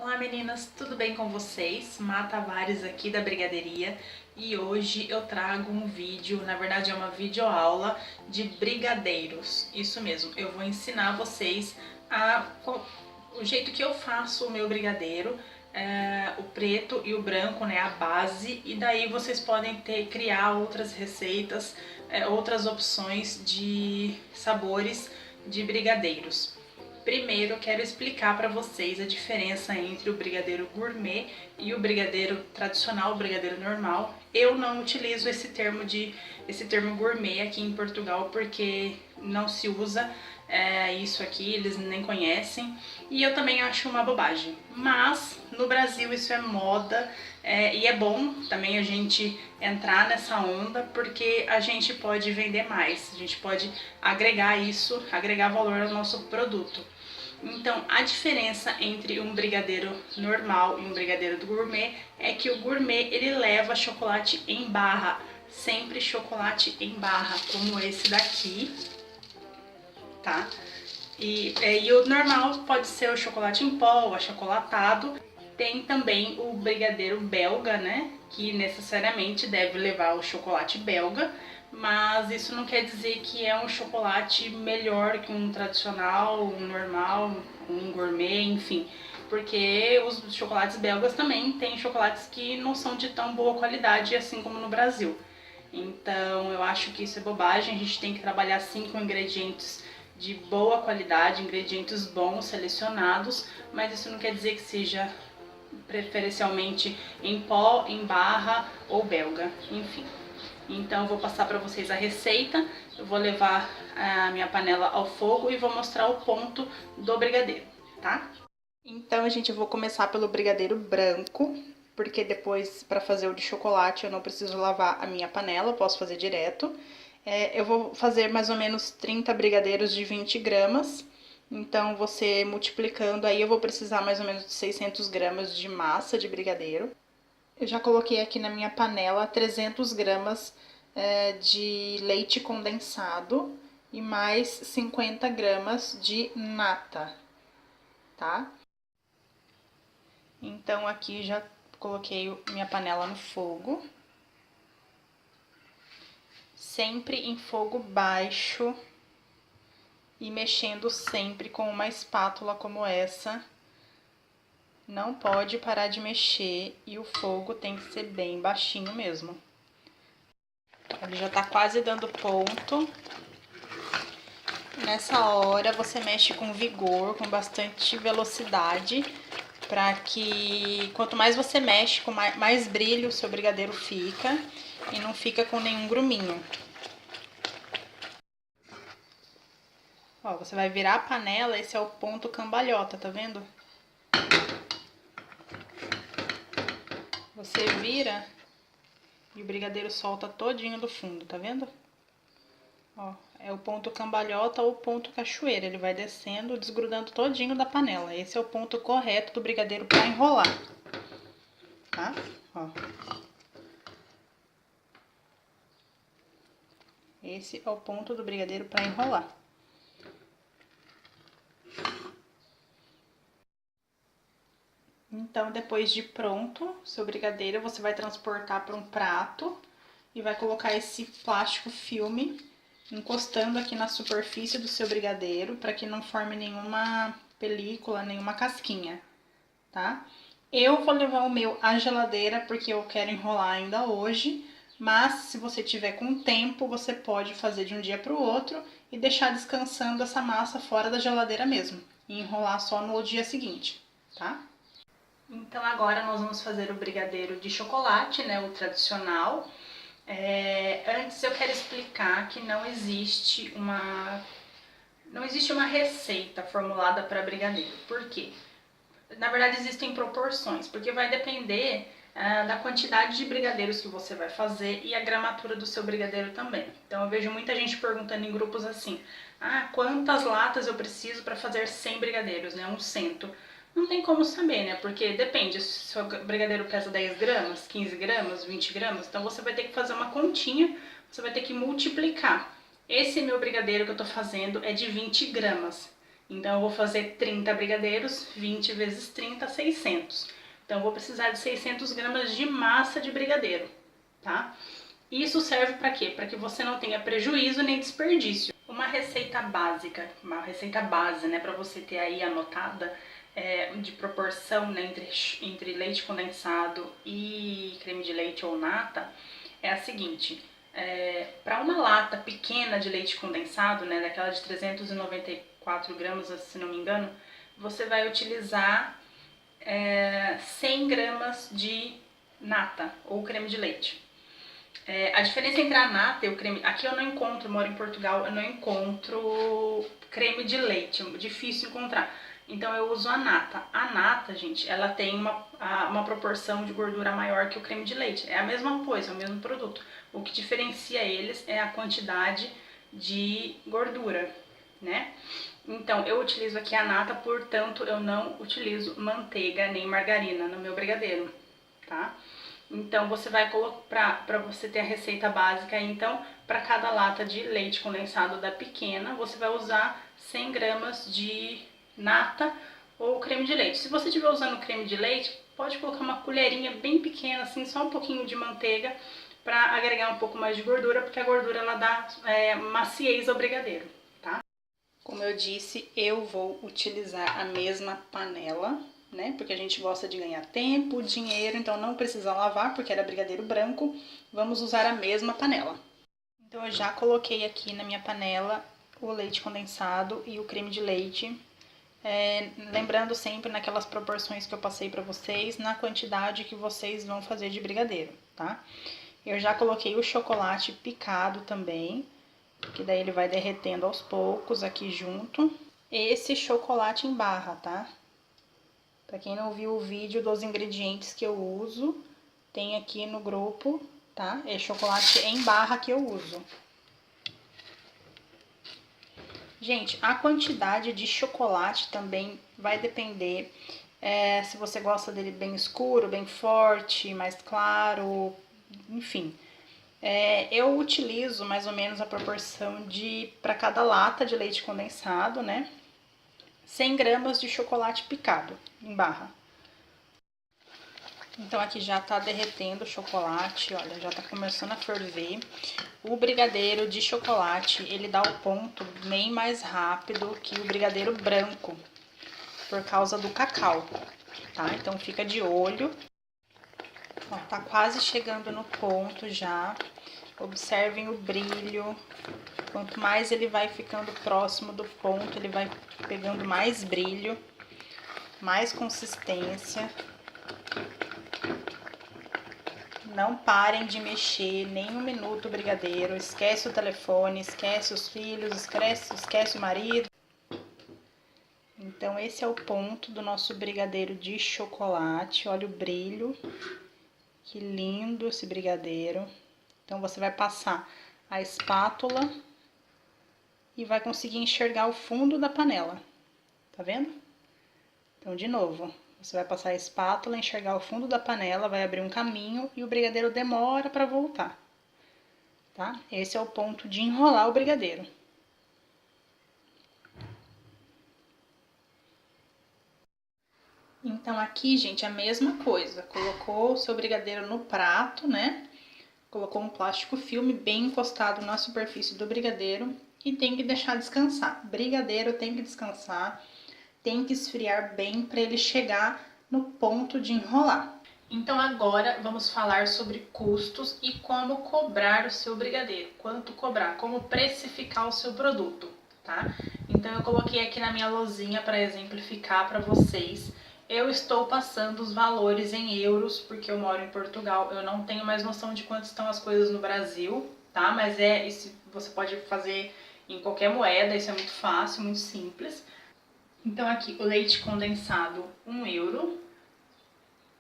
Olá meninas, tudo bem com vocês? Má Tavares aqui da Brigadeiria e hoje eu trago um vídeo, na verdade é uma videoaula de brigadeiros. Isso mesmo, eu vou ensinar vocês o jeito que eu faço o meu brigadeiro, o preto e o branco, né, a base, e daí vocês podem criar outras receitas, outras opções de sabores de brigadeiros. Primeiro, eu quero explicar para vocês a diferença entre o brigadeiro gourmet e o brigadeiro tradicional, o brigadeiro normal. Eu não utilizo esse termo gourmet aqui em Portugal porque não se usa isso aqui, eles nem conhecem e eu também acho uma bobagem. Mas no Brasil isso é moda e é bom também a gente entrar nessa onda porque a gente pode vender mais, a gente pode agregar isso, agregar valor ao nosso produto. Então, a diferença entre um brigadeiro normal e um brigadeiro do gourmet é que o gourmet ele leva chocolate em barra, sempre chocolate em barra, como esse daqui, tá? E o normal pode ser o chocolate em pó, o achocolatado. Tem também o brigadeiro belga, né? Que necessariamente deve levar o chocolate belga, mas isso não quer dizer que é um chocolate melhor que um tradicional, um normal, um gourmet, enfim. Porque os chocolates belgas também têm chocolates que não são de tão boa qualidade, assim como no Brasil. Então eu acho que isso é bobagem, a gente tem que trabalhar sim com ingredientes de boa qualidade, ingredientes bons, selecionados, mas isso não quer dizer que seja preferencialmente em pó, em barra ou belga, enfim. Então eu vou passar para vocês a receita, eu vou levar a minha panela ao fogo e vou mostrar o ponto do brigadeiro, tá? Então, gente, eu vou começar pelo brigadeiro branco, porque depois, para fazer o de chocolate, eu não preciso lavar a minha panela, eu posso fazer direto. Eu vou fazer mais ou menos 30 brigadeiros de 20 gramas, então você multiplicando aí, eu vou precisar mais ou menos de 600 gramas de massa de brigadeiro. Eu já coloquei aqui na minha panela 300 gramas de leite condensado e mais 50 gramas de nata, tá? Então aqui já coloquei minha panela no fogo, sempre em fogo baixo e mexendo sempre com uma espátula como essa. Não pode parar de mexer e o fogo tem que ser bem baixinho mesmo. Ele já tá quase dando ponto. Nessa hora você mexe com vigor, com bastante velocidade, para que quanto mais você mexe, com mais brilho o seu brigadeiro fica e não fica com nenhum gruminho. Ó, você vai virar a panela, esse é o ponto cambalhota, tá vendo? Você vira e o brigadeiro solta todinho do fundo, tá vendo? Ó, é o ponto cambalhota ou ponto cachoeira, ele vai descendo, desgrudando todinho da panela. Esse é o ponto correto do brigadeiro para enrolar, tá? Ó. Esse é o ponto do brigadeiro para enrolar. Então, depois de pronto, seu brigadeiro, você vai transportar para um prato e vai colocar esse plástico filme encostando aqui na superfície do seu brigadeiro para que não forme nenhuma película, nenhuma casquinha, tá? Eu vou levar o meu à geladeira porque eu quero enrolar ainda hoje, mas se você tiver com tempo, você pode fazer de um dia para o outro e deixar descansando essa massa fora da geladeira mesmo e enrolar só no dia seguinte, tá? Então agora nós vamos fazer o brigadeiro de chocolate, né, o tradicional. Antes eu quero explicar que não existe uma receita formulada para brigadeiro. Por quê? Na verdade existem proporções, porque vai depender da quantidade de brigadeiros que você vai fazer e a gramatura do seu brigadeiro também. Então eu vejo muita gente perguntando em grupos assim, quantas latas eu preciso para fazer 100 brigadeiros, né, um cento. Não tem como saber, né? Porque depende, se o seu brigadeiro pesa 10 gramas, 15 gramas, 20 gramas, então você vai ter que fazer uma continha, você vai ter que multiplicar. Esse meu brigadeiro que eu tô fazendo é de 20 gramas. Então eu vou fazer 30 brigadeiros, 20 vezes 30, 600. Então eu vou precisar de 600 gramas de massa de brigadeiro, tá? Isso serve para quê? Para que você não tenha prejuízo nem desperdício. Uma receita básica, uma receita base, né, para você ter aí anotada, de proporção, né, entre leite condensado e creme de leite ou nata, é a seguinte: para uma lata pequena de leite condensado, né, daquela de 394 gramas, se não me engano, você vai utilizar 100 gramas de nata ou creme de leite. A diferença entre a nata e o creme... Aqui eu não encontro, moro em Portugal, eu não encontro creme de leite, é difícil encontrar. Então eu uso a nata. A nata, gente, ela tem uma proporção de gordura maior que o creme de leite. É a mesma coisa, é o mesmo produto. O que diferencia eles é a quantidade de gordura, né? Então eu utilizo aqui a nata, portanto eu não utilizo manteiga nem margarina no meu brigadeiro, tá? Então você vai colocar, para você ter a receita básica, então para cada lata de leite condensado da pequena, você vai usar 100 gramas de nata ou creme de leite. Se você estiver usando creme de leite, pode colocar uma colherinha bem pequena, assim, só um pouquinho de manteiga, para agregar um pouco mais de gordura, porque a gordura ela dá maciez ao brigadeiro, tá? Como eu disse, eu vou utilizar a mesma panela, né? Porque a gente gosta de ganhar tempo, dinheiro, então não precisa lavar, porque era brigadeiro branco. Vamos usar a mesma panela. Então eu já coloquei aqui na minha panela o leite condensado e o creme de leite. Lembrando sempre naquelas proporções que eu passei pra vocês, na quantidade que vocês vão fazer de brigadeiro, tá? Eu já coloquei o chocolate picado também, que daí ele vai derretendo aos poucos aqui junto. Esse chocolate em barra, tá? Pra quem não viu o vídeo dos ingredientes que eu uso, tem aqui no grupo, tá? É chocolate em barra que eu uso. Gente, a quantidade de chocolate também vai depender se você gosta dele bem escuro, bem forte, mais claro, enfim. Eu utilizo mais ou menos a proporção para cada lata de leite condensado, né? 100 gramas de chocolate picado em barra. Então aqui já tá derretendo o chocolate, olha, já tá começando a ferver. O brigadeiro de chocolate, ele dá o ponto bem mais rápido que o brigadeiro branco, por causa do cacau, tá? Então fica de olho. Ó, tá quase chegando no ponto já. Observem o brilho. Quanto mais ele vai ficando próximo do ponto, ele vai pegando mais brilho, mais consistência. Não parem de mexer nem um minuto o brigadeiro. Esquece o telefone, esquece os filhos, esquece o marido. Então esse é o ponto do nosso brigadeiro de chocolate. Olha o brilho. Que lindo esse brigadeiro. Então você vai passar a espátula e vai conseguir enxergar o fundo da panela. Tá vendo? Então de novo. Você vai passar a espátula, enxergar o fundo da panela, vai abrir um caminho e o brigadeiro demora para voltar, tá? Esse é o ponto de enrolar o brigadeiro. Então aqui, gente, a mesma coisa. Colocou o seu brigadeiro no prato, né? Colocou um plástico filme bem encostado na superfície do brigadeiro e tem que deixar descansar. Brigadeiro tem que descansar. Tem que esfriar bem para ele chegar no ponto de enrolar. Então agora vamos falar sobre custos e como cobrar o seu brigadeiro. Quanto cobrar, como precificar o seu produto, tá? Então eu coloquei aqui na minha lousinha para exemplificar para vocês. Eu estou passando os valores em euros, porque eu moro em Portugal. Eu não tenho mais noção de quanto estão as coisas no Brasil, tá? Mas isso você pode fazer em qualquer moeda, isso é muito fácil, muito simples. Então aqui o leite condensado, 1 euro.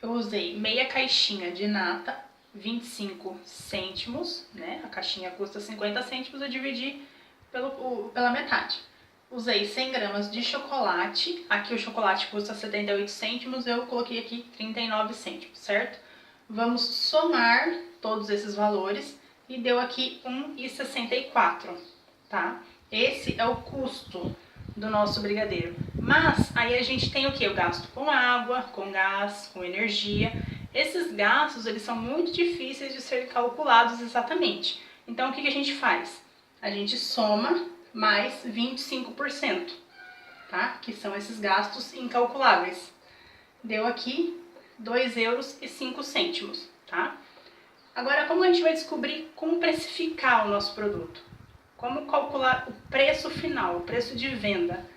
Eu usei meia caixinha de nata, 25 cêntimos, né? A caixinha custa 50 cêntimos, eu dividi pela metade. Usei 100 gramas de chocolate, aqui o chocolate custa 78 cêntimos, eu coloquei aqui 39 cêntimos, certo? Vamos somar todos esses valores e deu aqui 1,64, tá? Esse é o custo do nosso brigadeiro. Mas aí a gente tem o que? O gasto com água, com gás, com energia. Esses gastos, eles são muito difíceis de ser calculados exatamente. Então o que a gente faz? A gente soma mais 25%, tá? Que são esses gastos incalculáveis. Deu aqui €2,05, tá? Agora, como a gente vai descobrir como precificar o nosso produto? Como calcular o preço final, o preço de venda?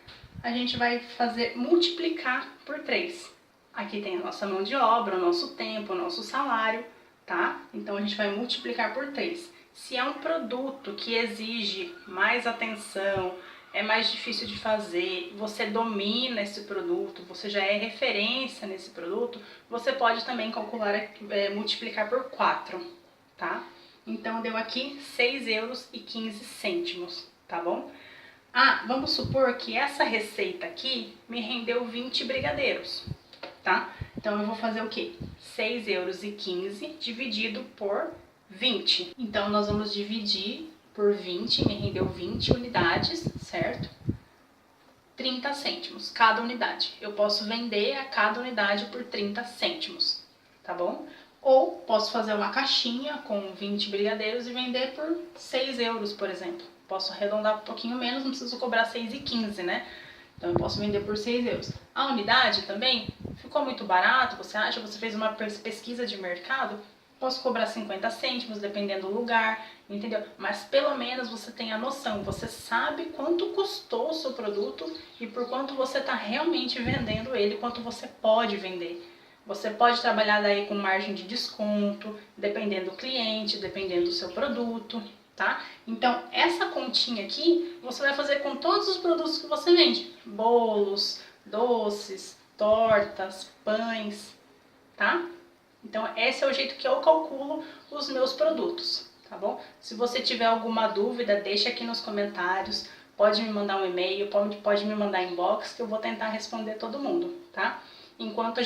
A gente vai fazer multiplicar por 3. Aqui tem a nossa mão de obra, o nosso tempo, o nosso salário, tá? Então a gente vai multiplicar por 3. Se é um produto que exige mais atenção, é mais difícil de fazer, você domina esse produto, você já é referência nesse produto, você pode também calcular, multiplicar por 4, tá? Então deu aqui €6,15, tá bom? Ah, vamos supor que essa receita aqui me rendeu 20 brigadeiros, tá? Então eu vou fazer o quê? €6,15 dividido por 20. Então nós vamos dividir por 20, me rendeu 20 unidades, certo? 30 cêntimos cada unidade. Eu posso vender a cada unidade por 30 cêntimos, tá bom? Ou posso fazer uma caixinha com 20 brigadeiros e vender por €6, por exemplo. Posso arredondar um pouquinho menos, não preciso cobrar €6,15, né? Então eu posso vender por €6. A unidade também ficou muito barato, você acha? Você fez uma pesquisa de mercado? Posso cobrar 50 cêntimos, dependendo do lugar, entendeu? Mas pelo menos você tem a noção, você sabe quanto custou o seu produto e por quanto você está realmente vendendo ele, quanto você pode vender. Você pode trabalhar daí com margem de desconto, dependendo do cliente, dependendo do seu produto, tá? Então, essa continha aqui, você vai fazer com todos os produtos que você vende. Bolos, doces, tortas, pães, tá? Então, esse é o jeito que eu calculo os meus produtos, tá bom? Se você tiver alguma dúvida, deixa aqui nos comentários. Pode me mandar um e-mail, pode me mandar inbox, que eu vou tentar responder todo mundo, tá? Enquanto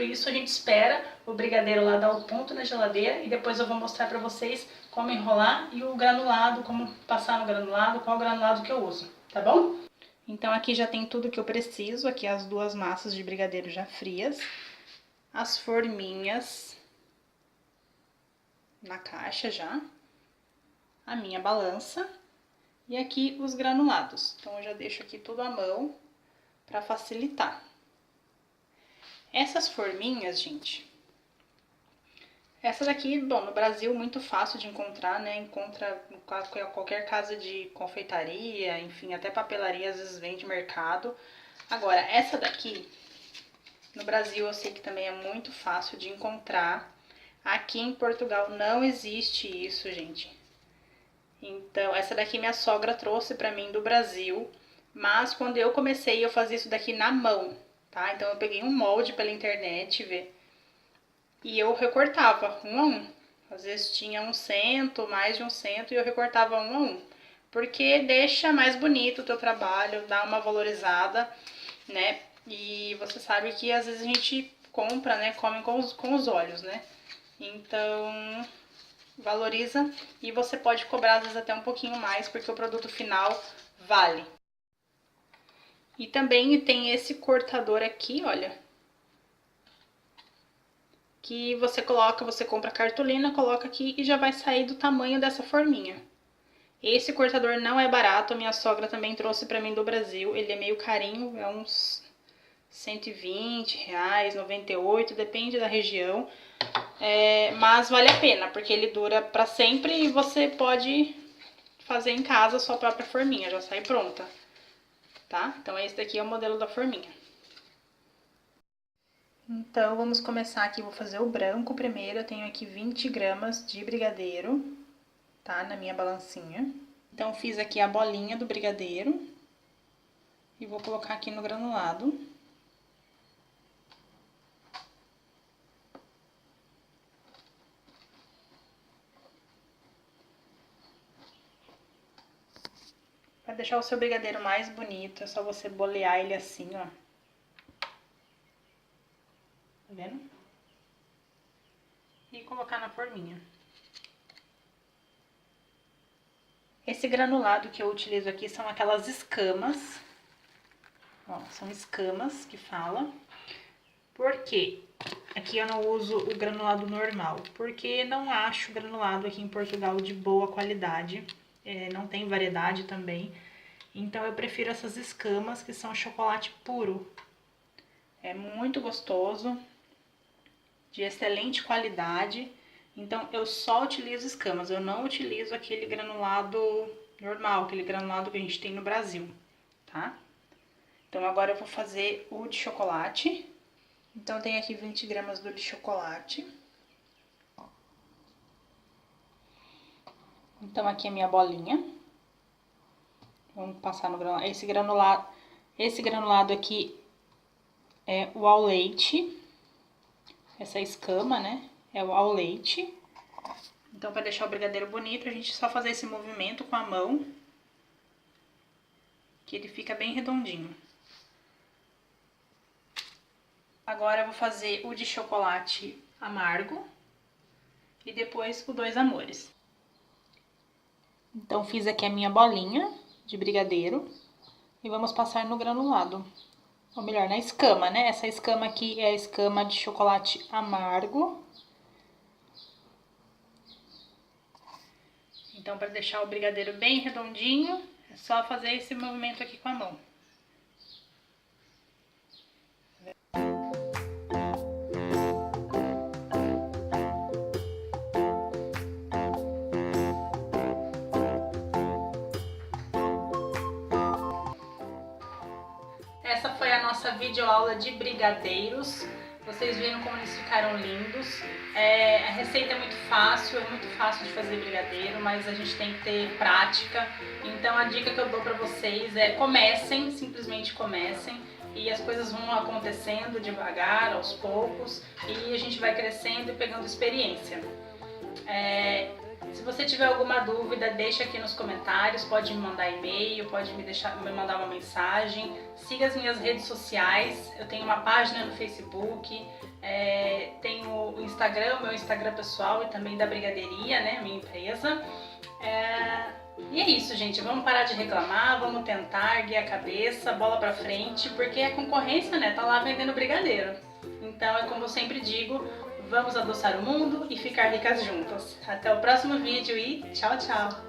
isso, a gente espera o brigadeiro lá dar o ponto na geladeira e depois eu vou mostrar pra vocês como enrolar e o granulado, como passar no granulado, qual granulado que eu uso, tá bom? Então aqui já tem tudo que eu preciso, aqui as duas massas de brigadeiro já frias, as forminhas na caixa já, a minha balança e aqui os granulados. Então eu já deixo aqui tudo à mão pra facilitar. Essas forminhas, gente, essa daqui, bom, no Brasil muito fácil de encontrar, né? Encontra em qualquer casa de confeitaria, enfim, até papelaria às vezes vende mercado. Agora, essa daqui, no Brasil eu sei que também é muito fácil de encontrar. Aqui em Portugal não existe isso, gente. Então, essa daqui minha sogra trouxe pra mim do Brasil, mas quando eu comecei eu fazia isso daqui na mão, tá? Então eu peguei um molde pela internet, e eu recortava um a um. Às vezes tinha um cento, mais de um cento, e eu recortava um a um. Porque deixa mais bonito o teu trabalho, dá uma valorizada, né? E você sabe que às vezes a gente compra, né? Come com os olhos, né? Então, valoriza e você pode cobrar às vezes até um pouquinho mais, porque o produto final vale. E também tem esse cortador aqui, olha, que você compra cartolina, coloca aqui e já vai sair do tamanho dessa forminha. Esse cortador não é barato, a minha sogra também trouxe pra mim do Brasil, ele é meio carinho, é uns R$120, 98, depende da região, mas vale a pena, porque ele dura pra sempre e você pode fazer em casa a sua própria forminha, já sai pronta, tá? Então esse daqui é o modelo da forminha. Então, vamos começar aqui, vou fazer o branco primeiro. Eu tenho aqui 20 gramas de brigadeiro, tá? Na minha balancinha. Então, fiz aqui a bolinha do brigadeiro e vou colocar aqui no granulado. Para deixar o seu brigadeiro mais bonito, é só você bolear ele assim, ó. Tá vendo? E colocar na forminha. Esse granulado que eu utilizo aqui são aquelas escamas, Ó, são escamas que fala. Por quê? Aqui eu não uso o granulado normal, porque não acho granulado aqui em Portugal de boa qualidade. Não tem variedade também. Então eu prefiro essas escamas que são chocolate puro. É muito gostoso, de excelente qualidade. Então eu só utilizo escamas, eu não utilizo aquele granulado normal, aquele granulado que a gente tem no Brasil, tá? Então agora eu vou fazer o de chocolate. Então tem aqui 20 gramas do de chocolate. Então aqui é minha bolinha. Vamos passar no granulado. Esse granulado aqui é o ao leite. Essa escama, né? É o ao leite. Então, para deixar o brigadeiro bonito, a gente só fazer esse movimento com a mão, que ele fica bem redondinho. Agora eu vou fazer o de chocolate amargo e depois o dois amores. Então, fiz aqui a minha bolinha de brigadeiro e vamos passar no granulado. Ou melhor, na escama, né? Essa escama aqui é a escama de chocolate amargo. Então, para deixar o brigadeiro bem redondinho, é só fazer esse movimento aqui com a mão. Essa foi a nossa videoaula de brigadeiros. Vocês viram como eles ficaram lindos. A receita é muito fácil de fazer brigadeiro, mas a gente tem que ter prática. Então a dica que eu dou pra vocês é comecem, simplesmente comecem. E as coisas vão acontecendo devagar, aos poucos. E a gente vai crescendo e pegando experiência. Se você tiver alguma dúvida, deixa aqui nos comentários, pode me mandar e-mail, pode me mandar uma mensagem. Siga as minhas redes sociais, eu tenho uma página no Facebook, tenho o Instagram, meu Instagram pessoal e também da Brigadeiria, né, minha empresa. E é isso, gente, vamos parar de reclamar, vamos tentar, erguer a cabeça, bola pra frente, porque a concorrência, né, tá lá vendendo brigadeiro. Então é como eu sempre digo, vamos adoçar o mundo e ficar ricas juntas. Até o próximo vídeo e tchau, tchau!